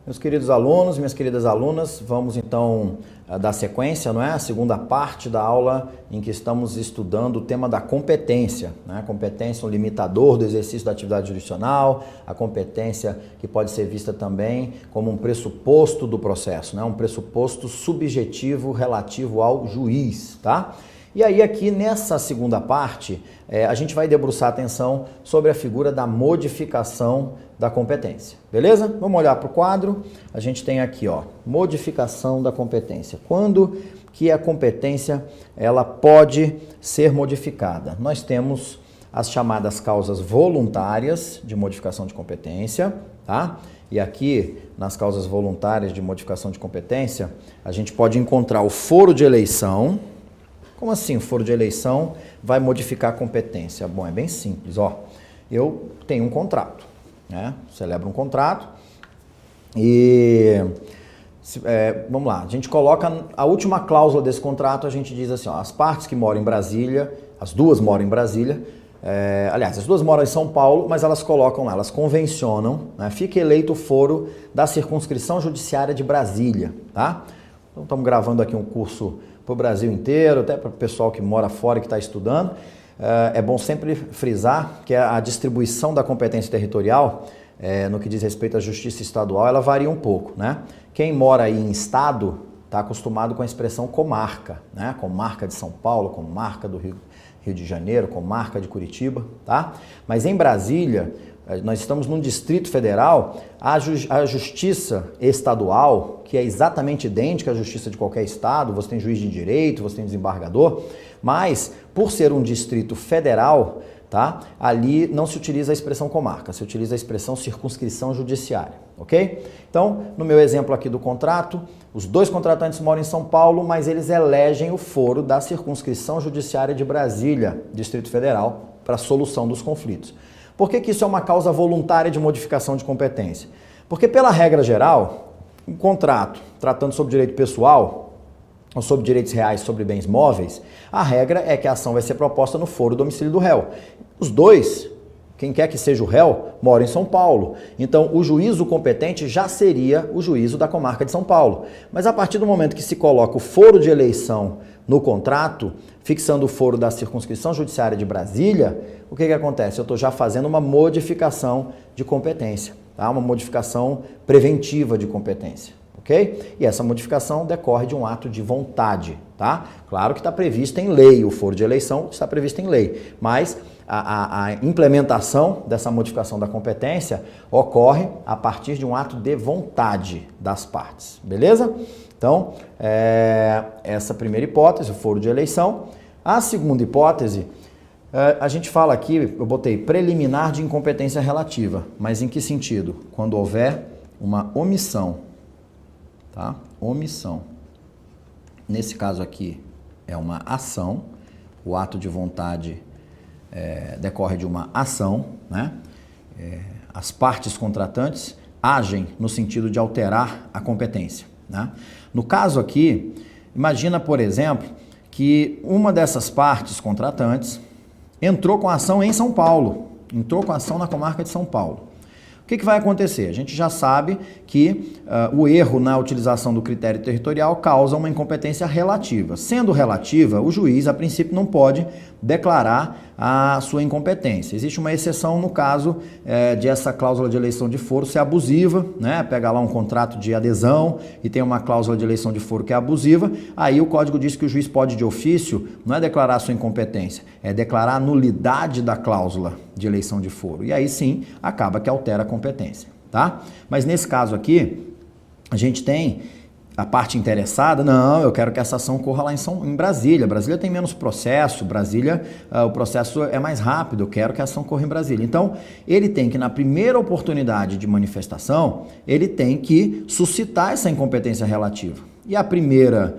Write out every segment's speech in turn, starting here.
Meus queridos alunos, minhas queridas alunas, vamos então dar sequência, não é? A segunda parte da aula em que estamos estudando o tema da competência, né? Competência, um limitador do exercício da atividade jurisdicional, a competência que pode ser vista também como um pressuposto do processo, né? Um pressuposto subjetivo relativo ao juiz, tá? E aí aqui nessa segunda parte, a gente vai debruçar atenção sobre a figura da modificação da competência, beleza? Vamos olhar para o quadro, a gente tem aqui, ó, modificação da competência. Quando que a competência ela pode ser modificada? Nós temos as chamadas causas voluntárias de modificação de competência, tá? E aqui, nas causas voluntárias de modificação de competência, a gente pode encontrar o foro de eleição. Como assim o foro de eleição vai modificar a competência? Bom, é bem simples, ó. Eu tenho um contrato, né? Celebro um contrato e vamos lá, a gente coloca a última cláusula desse contrato, a gente diz assim, ó, as partes que moram em Brasília, as duas moram em Brasília, aliás, as duas moram em São Paulo, mas elas colocam lá, elas convencionam, né? Fica eleito o foro da circunscrição judiciária de Brasília, tá? Então estamos gravando aqui um curso para o Brasil inteiro, até para o pessoal que mora fora e que está estudando. É bom sempre frisar que a distribuição da competência territorial, no que diz respeito à justiça estadual, ela varia um pouco, né? Quem mora aí em estado está acostumado com a expressão comarca, né? Comarca de São Paulo, comarca do Rio de Janeiro, comarca de Curitiba, tá? Mas em Brasília, nós estamos num distrito federal, a justiça estadual, que é exatamente idêntica à justiça de qualquer estado, você tem juiz de direito, você tem desembargador, mas por ser um distrito federal, tá? Ali não se utiliza a expressão comarca, se utiliza a expressão circunscrição judiciária, ok? Então, no meu exemplo aqui do contrato, os dois contratantes moram em São Paulo, mas eles elegem o foro da circunscrição judiciária de Brasília, Distrito Federal, para a solução dos conflitos. Por que isso é uma causa voluntária de modificação de competência? Porque, pela regra geral, um contrato tratando sobre direito pessoal ou sobre direitos reais sobre bens móveis, a regra é que a ação vai ser proposta no foro do domicílio do réu. Os dois, quem quer que seja o réu, mora em São Paulo. Então, o juízo competente já seria o juízo da comarca de São Paulo. Mas a partir do momento que se coloca o foro de eleição no contrato, fixando o foro da circunscrição judiciária de Brasília, o que acontece? Eu estou já fazendo uma modificação de competência, tá? Uma modificação preventiva de competência, ok? E essa modificação decorre de um ato de vontade, tá? Claro que está previsto em lei, o foro de eleição está previsto em lei, mas a implementação dessa modificação da competência ocorre a partir de um ato de vontade das partes, beleza? Então, essa primeira hipótese, o foro de eleição. A segunda hipótese, a gente fala aqui, eu botei preliminar de incompetência relativa, mas em que sentido? Quando houver uma omissão, tá? Omissão. Nesse caso aqui é uma ação, o ato de vontade decorre de uma ação, né? As partes contratantes agem no sentido de alterar a competência, né? No caso aqui, imagina, por exemplo, que uma dessas partes contratantes entrou com a ação em São Paulo, entrou com a ação na comarca de São Paulo. O que vai acontecer? A gente já sabe que o erro na utilização do critério territorial causa uma incompetência relativa. Sendo relativa, o juiz, a princípio, não pode declarar a sua incompetência. Existe uma exceção no caso de essa cláusula de eleição de foro ser abusiva, né? Pega lá um contrato de adesão e tem uma cláusula de eleição de foro que é abusiva, aí o código diz que o juiz pode de ofício não é declarar a sua incompetência, é declarar a nulidade da cláusula de eleição de foro. E aí sim, acaba que altera a competência, tá? Mas nesse caso aqui, a gente tem a parte interessada, não, eu quero que essa ação corra lá em Brasília. Brasília tem menos processo, Brasília, o processo é mais rápido, eu quero que a ação corra em Brasília. Então, ele tem que, na primeira oportunidade de manifestação, ele tem que suscitar essa incompetência relativa. E a primeira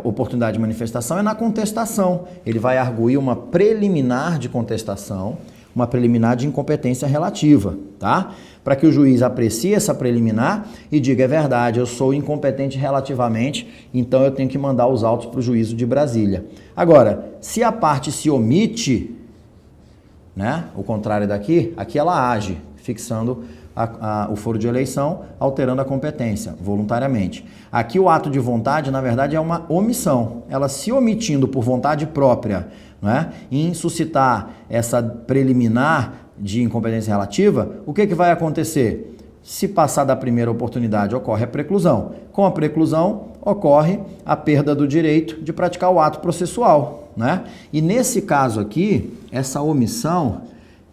oportunidade de manifestação é na contestação. Ele vai arguir uma preliminar de contestação, uma preliminar de incompetência relativa, tá? Para que o juiz aprecie essa preliminar e diga, é verdade, eu sou incompetente relativamente, então eu tenho que mandar os autos para o juízo de Brasília. Agora, se a parte se omite né? O contrário daqui, aqui ela age, fixando o foro de eleição, alterando a competência, voluntariamente. Aqui o ato de vontade, na verdade, é uma omissão. Ela se omitindo por vontade própria, né, em suscitar essa preliminar de incompetência relativa, o que vai acontecer? Se passar da primeira oportunidade, ocorre a preclusão. Com a preclusão, ocorre a perda do direito de praticar o ato processual, né? E nesse caso aqui, essa omissão,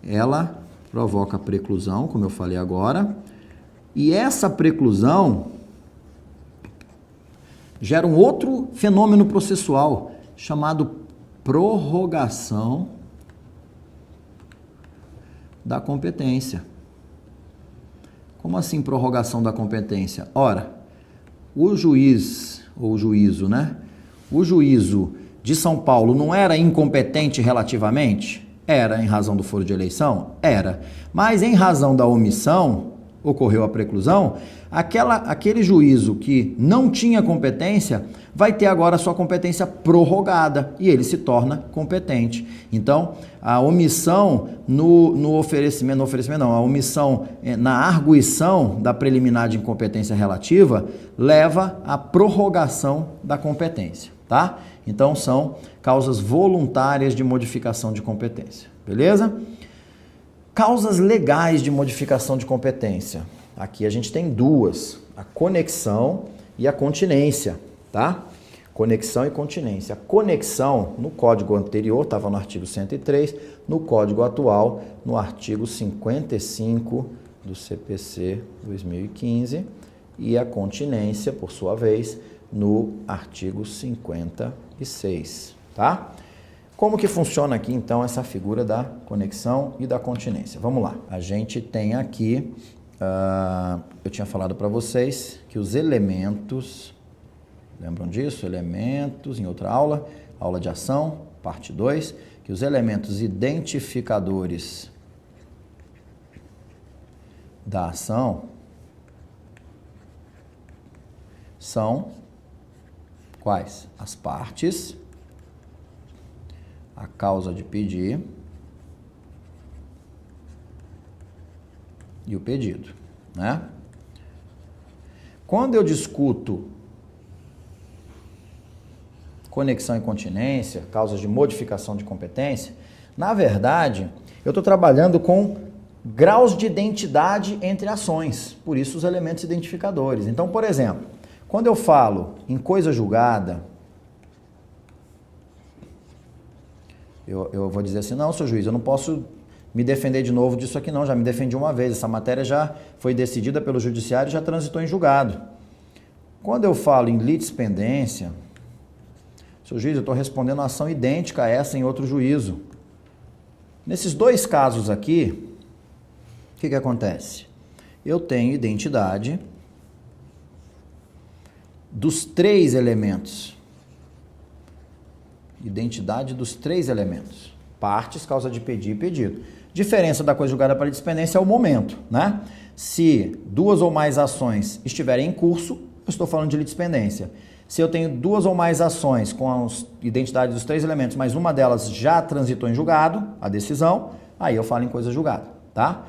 ela provoca preclusão, como eu falei agora, e essa preclusão gera um outro fenômeno processual chamado prorrogação da competência. Como assim prorrogação da competência? Ora, o juiz, ou o juízo, né? O juízo de São Paulo não era incompetente relativamente? Era, em razão do foro de eleição? Era. Mas em razão da omissão, ocorreu a preclusão, aquele juízo que não tinha competência vai ter agora a sua competência prorrogada e ele se torna competente. Então, a omissão a omissão na arguição da preliminar de incompetência relativa leva à prorrogação da competência, tá? Então, são causas voluntárias de modificação de competência, beleza? Causas legais de modificação de competência. Aqui a gente tem duas, a conexão e a continência, tá? Conexão e continência. A conexão, no código anterior, estava no artigo 103, no código atual, no artigo 55 do CPC 2015, e a continência, por sua vez, no artigo 56, tá? Como que funciona aqui, então, essa figura da conexão e da continência? Vamos lá. A gente tem aqui, eu tinha falado para vocês que os elementos, lembram disso? Elementos, em outra aula, aula de ação, parte 2, que os elementos identificadores da ação são quais? As partes, a causa de pedir e o pedido, né? Quando eu discuto conexão e continência, causas de modificação de competência, na verdade, eu estou trabalhando com graus de identidade entre ações, por isso os elementos identificadores. Então, por exemplo, quando eu falo em coisa julgada, eu vou dizer assim, não, seu juiz, eu não posso me defender de novo disso aqui não, já me defendi uma vez, essa matéria já foi decidida pelo judiciário e já transitou em julgado. Quando eu falo em litispendência, seu juiz, eu estou respondendo a ação idêntica a essa em outro juízo. Nesses dois casos aqui, o que acontece? Eu tenho identidade dos três elementos. Identidade dos três elementos. Partes, causa de pedir e pedido. Diferença da coisa julgada para litispendência é o momento, né? Se duas ou mais ações estiverem em curso, eu estou falando de litispendência. Se eu tenho duas ou mais ações com a identidade dos três elementos, mas uma delas já transitou em julgado, a decisão, aí eu falo em coisa julgada, tá?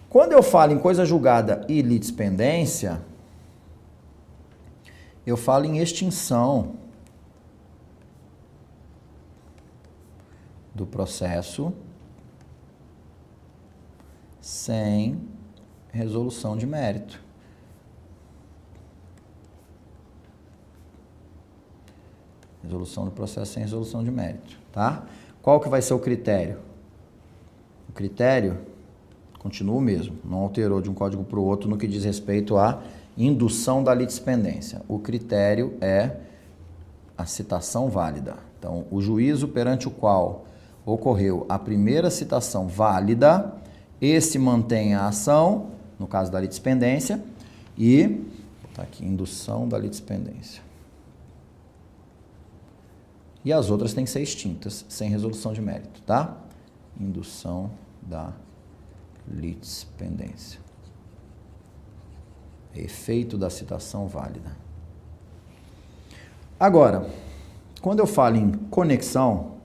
Quando eu falo em coisa julgada e litispendência, eu falo em extinção do processo sem resolução de mérito. Resolução do processo sem resolução de mérito, tá? Qual que vai ser o critério? O critério continua o mesmo, não alterou de um código para o outro no que diz respeito à indução da litispendência. O critério é a citação válida. Então, o juízo perante o qual ocorreu a primeira citação válida, esse mantém a ação, no caso da litispendência, e, vou botar aqui, indução da litispendência. E as outras têm que ser extintas, sem resolução de mérito, tá? Indução da litispendência. Efeito da citação válida. Agora, quando eu falo em conexão,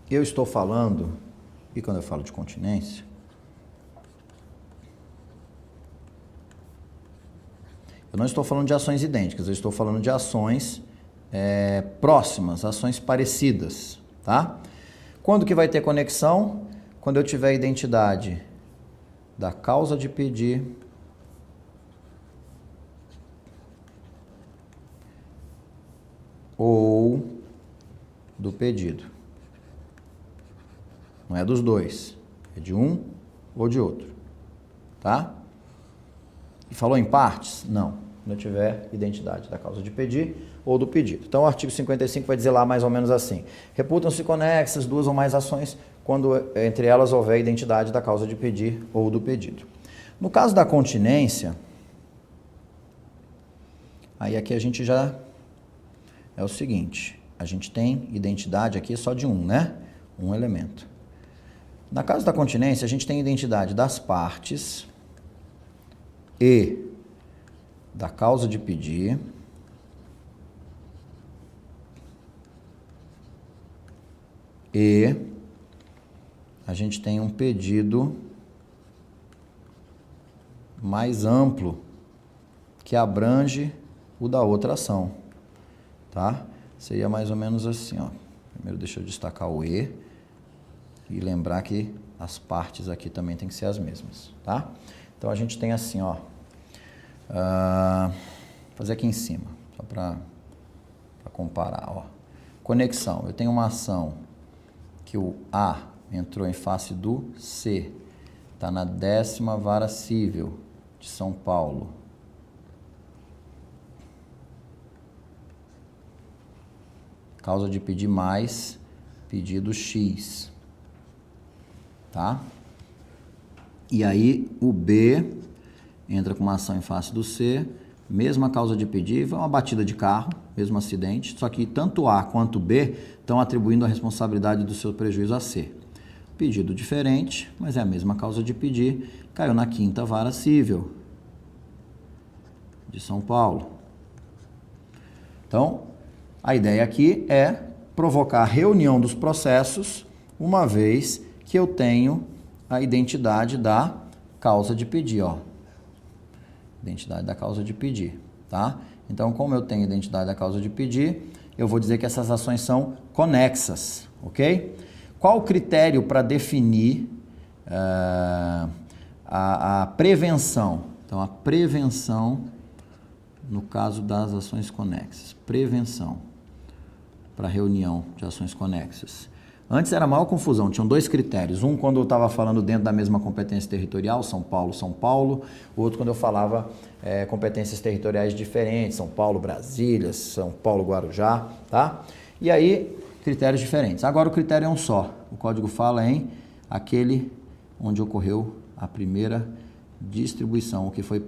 eu estou falando, e quando eu falo de continência, eu não estou falando de ações idênticas, eu estou falando de ações próximas, ações parecidas, tá? Quando que vai ter conexão? Quando eu tiver a identidade da causa de pedir ou do pedido. Não é dos dois, é de um ou de outro, tá? E falou em partes? Não, quando eu tiver identidade da causa de pedir ou do pedido. Então o artigo 55 vai dizer lá mais ou menos assim: reputam-se conexas duas ou mais ações quando entre elas houver identidade da causa de pedir ou do pedido. No caso da continência, aí aqui a gente já é o seguinte, a gente tem identidade aqui só de um, né? Um elemento. Na caso da continência, a gente tem identidade das partes e da causa de pedir e a gente tem um pedido mais amplo que abrange o da outra ação, tá? Seria mais ou menos assim, ó. Primeiro deixa eu destacar o E e lembrar que as partes aqui também tem que ser as mesmas, tá? Então a gente tem assim, ó, fazer aqui em cima, só para comparar, ó. Conexão, eu tenho uma ação que o A entrou em face do C, está na 10ª Vara Civil de São Paulo. Causa de pedir mais, pedido X, tá? E aí o B entra com uma ação em face do C, mesma causa de pedir, foi uma batida de carro, mesmo acidente, só que tanto A quanto B estão atribuindo a responsabilidade do seu prejuízo a C. Pedido diferente, mas é a mesma causa de pedir, caiu na 5ª Vara Civil de São Paulo. Então, a ideia aqui é provocar a reunião dos processos, uma vez que eu tenho a identidade da causa de pedir, ó. Identidade da causa de pedir, tá? Então, como eu tenho identidade da causa de pedir, eu vou dizer que essas ações são conexas, ok? Qual o critério para definir a prevenção? Então, a prevenção, no caso das ações conexas, prevenção para reunião de ações conexas. Antes era a maior confusão, tinham dois critérios. Um, quando eu estava falando dentro da mesma competência territorial, São Paulo, São Paulo. O outro, quando eu falava competências territoriais diferentes, São Paulo, Brasília, São Paulo, Guarujá, tá? E aí, critérios diferentes. Agora o critério é um só. O código fala em aquele onde ocorreu a primeira distribuição, o que foi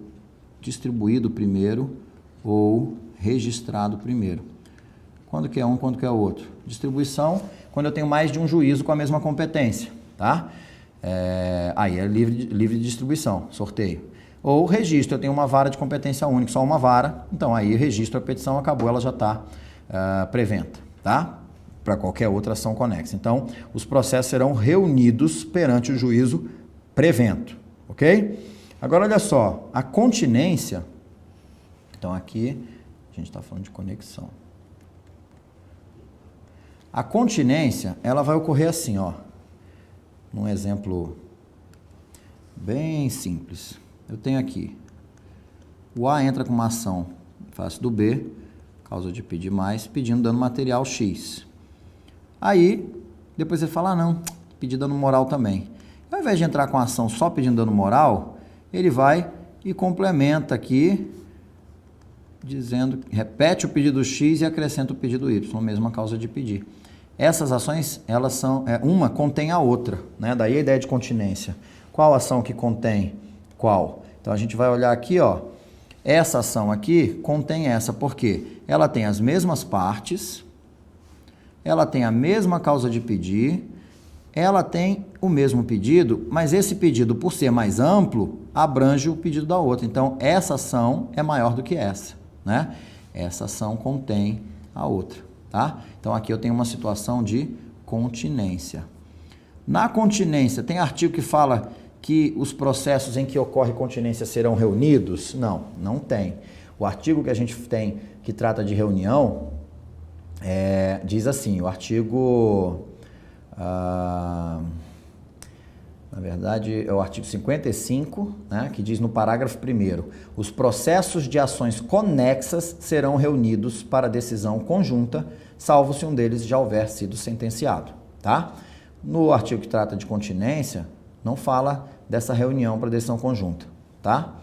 distribuído primeiro ou registrado primeiro. Quando que é um, quando que é o outro? Distribuição, quando eu tenho mais de um juízo com a mesma competência, tá? Aí é livre de distribuição, sorteio. Ou registro, eu tenho uma vara de competência única, só uma vara, então aí registro a petição, acabou, ela já está preventa, tá? Para qualquer outra ação conexa. Então, os processos serão reunidos perante o juízo prevento, ok? Agora, olha só, a continência, então aqui a gente está falando de conexão. A continência, ela vai ocorrer assim, ó, num exemplo bem simples. Eu tenho aqui, o A entra com uma ação em face do B, causa de pedir mais, pedindo dano material X. Aí, depois você fala, não, pedir dano moral também. Ao invés de entrar com a ação só pedindo dano moral, ele vai e complementa aqui, dizendo, repete o pedido X e acrescenta o pedido Y, a mesma causa de pedir. Essas ações, elas são, uma contém a outra, né? Daí a ideia de continência. Qual ação que contém qual? Então a gente vai olhar aqui, ó, essa ação aqui contém essa, porque ela tem as mesmas partes, ela tem a mesma causa de pedir, ela tem o mesmo pedido, mas esse pedido, por ser mais amplo, abrange o pedido da outra. Então, essa ação é maior do que essa, né? Essa ação contém a outra, tá? Então, aqui eu tenho uma situação de continência. Na continência, tem artigo que fala que os processos em que ocorre continência serão reunidos? Não, não tem. O artigo que a gente tem que trata de reunião diz assim, o artigo, na verdade é o artigo 55, né, que diz no parágrafo 1º, os processos de ações conexas serão reunidos para decisão conjunta, salvo se um deles já houver sido sentenciado, tá? No artigo que trata de continência, não fala dessa reunião para decisão conjunta, tá?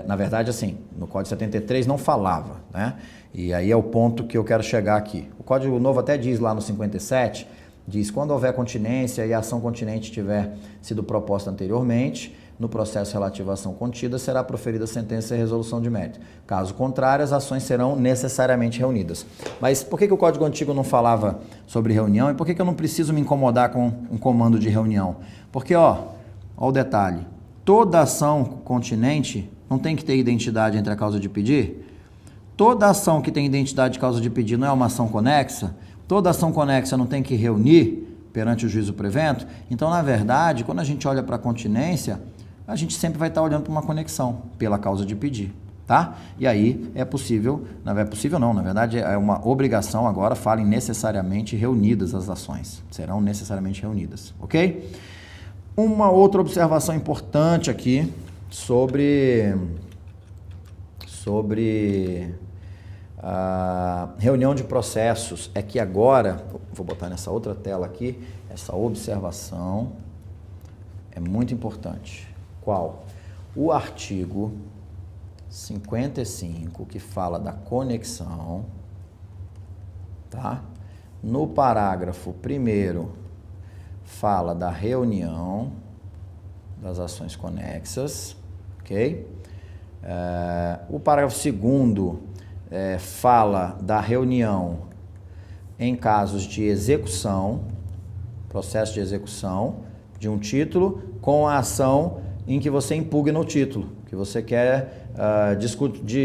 Na verdade, assim, no Código 73 não falava, né? E aí é o ponto que eu quero chegar aqui. O Código Novo até diz lá no 57, diz quando houver continência e a ação continente tiver sido proposta anteriormente, no processo relativo à ação contida, será proferida sentença e resolução de mérito. Caso contrário, as ações serão necessariamente reunidas. Mas por que o Código Antigo não falava sobre reunião e por que eu não preciso me incomodar com um comando de reunião? Porque, ó o detalhe, toda ação continente não tem que ter identidade entre a causa de pedir? Toda ação que tem identidade de causa de pedir não é uma ação conexa? Toda ação conexa não tem que reunir perante o juízo prevento? Então, na verdade, quando a gente olha para a continência, a gente sempre vai estar olhando para uma conexão, pela causa de pedir, tá? E aí é possível, não é possível não, na verdade é uma obrigação agora, falem necessariamente reunidas as ações, serão necessariamente reunidas, ok? Uma outra observação importante aqui sobre a reunião de processos é que agora, vou botar nessa outra tela aqui, essa observação é muito importante. Qual? O artigo 55, que fala da conexão, tá? No parágrafo 1º, fala da reunião das ações conexas, ok? O parágrafo 2º fala da reunião em casos de execução, processo de execução de um título com a ação em que você impugna o título, que você quer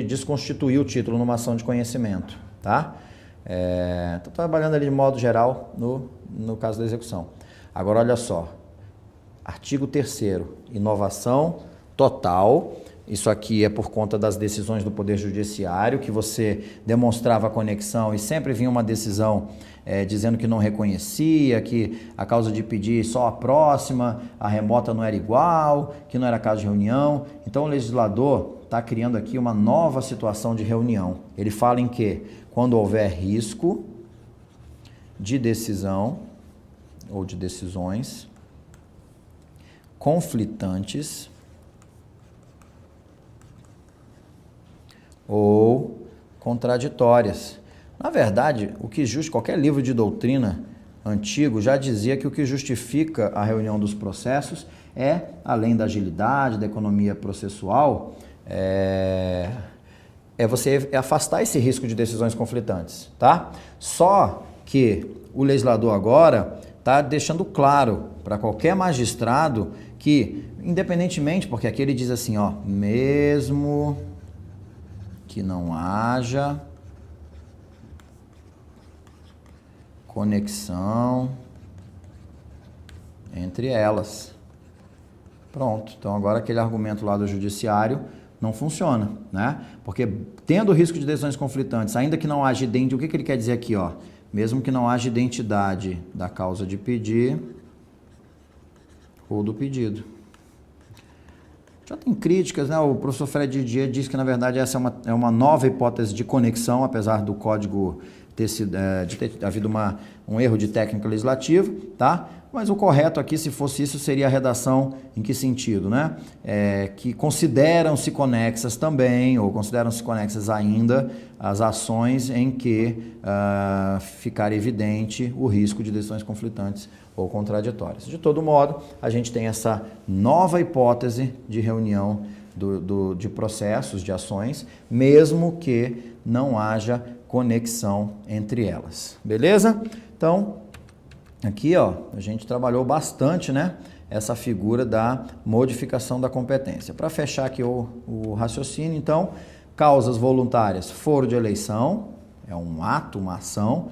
desconstituir o título numa ação de conhecimento, tá? Estou trabalhando ali de modo geral no caso da execução. Agora, olha só, artigo 3º, inovação total. Isso aqui é por conta das decisões do Poder Judiciário, que você demonstrava a conexão e sempre vinha uma decisão dizendo que não reconhecia, que a causa de pedir só a próxima, a remota não era igual, que não era caso de reunião. Então o legislador está criando aqui uma nova situação de reunião. Ele fala em que quando houver risco de decisão ou de decisões conflitantes ou contraditórias. Na verdade, qualquer livro de doutrina antigo já dizia que o que justifica a reunião dos processos além da agilidade, da economia processual, você afastar esse risco de decisões conflitantes, tá? Só que o legislador agora está deixando claro para qualquer magistrado que, independentemente, porque aqui ele diz assim, ó, mesmo que não haja conexão entre elas. Pronto, então agora aquele argumento lá do judiciário não funciona, né? Porque tendo o risco de decisões conflitantes, ainda que não haja identidade, o que ele quer dizer aqui, ó? Mesmo que não haja identidade da causa de pedir ou do pedido. Já tem críticas, né? O professor Fred Didier diz que, na verdade, essa é uma nova hipótese de conexão, apesar do código de ter havido um erro de técnica legislativa, tá? Mas o correto aqui, se fosse isso, seria a redação em que sentido, né? Que consideram-se conexas também, ou consideram-se conexas ainda, as ações em que ficar evidente o risco de decisões conflitantes ou contraditórias. De todo modo, a gente tem essa nova hipótese de reunião de processos, de ações, mesmo que não haja conexão entre elas. Beleza? Então, aqui, ó, a gente trabalhou bastante, né, essa figura da modificação da competência. Para fechar aqui o raciocínio, então, causas voluntárias, foro de eleição, é um ato, uma ação,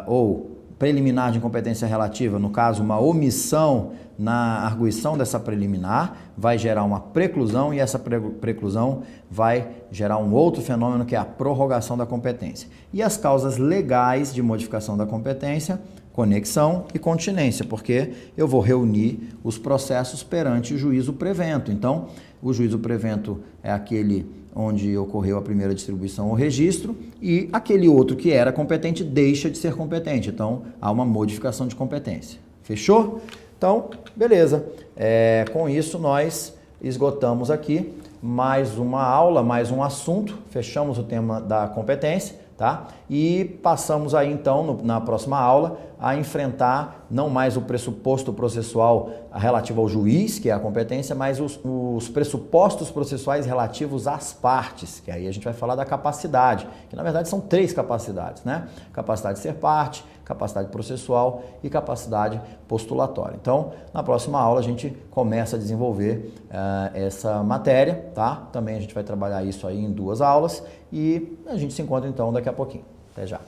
ou preliminar de incompetência relativa, no caso, uma omissão na arguição dessa preliminar, vai gerar uma preclusão e essa preclusão vai gerar um outro fenômeno que é a prorrogação da competência. E as causas legais de modificação da competência, conexão e continência, porque eu vou reunir os processos perante o juízo prevento. Então, o juízo prevento é aquele onde ocorreu a primeira distribuição ou registro e aquele outro que era competente deixa de ser competente. Então, há uma modificação de competência. Fechou? Então, beleza. Com isso, nós esgotamos aqui mais uma aula, mais um assunto. Fechamos o tema da competência, tá? E passamos aí, então, na próxima aula, a enfrentar não mais o pressuposto processual relativo ao juiz, que é a competência, mas os pressupostos processuais relativos às partes, que aí a gente vai falar da capacidade, que na verdade são 3 capacidades, né? Capacidade de ser parte, capacidade processual e capacidade postulatória. Então, na próxima aula a gente começa a desenvolver essa matéria, tá? Também a gente vai trabalhar isso aí em 2 aulas e a gente se encontra então daqui a pouquinho. Até já.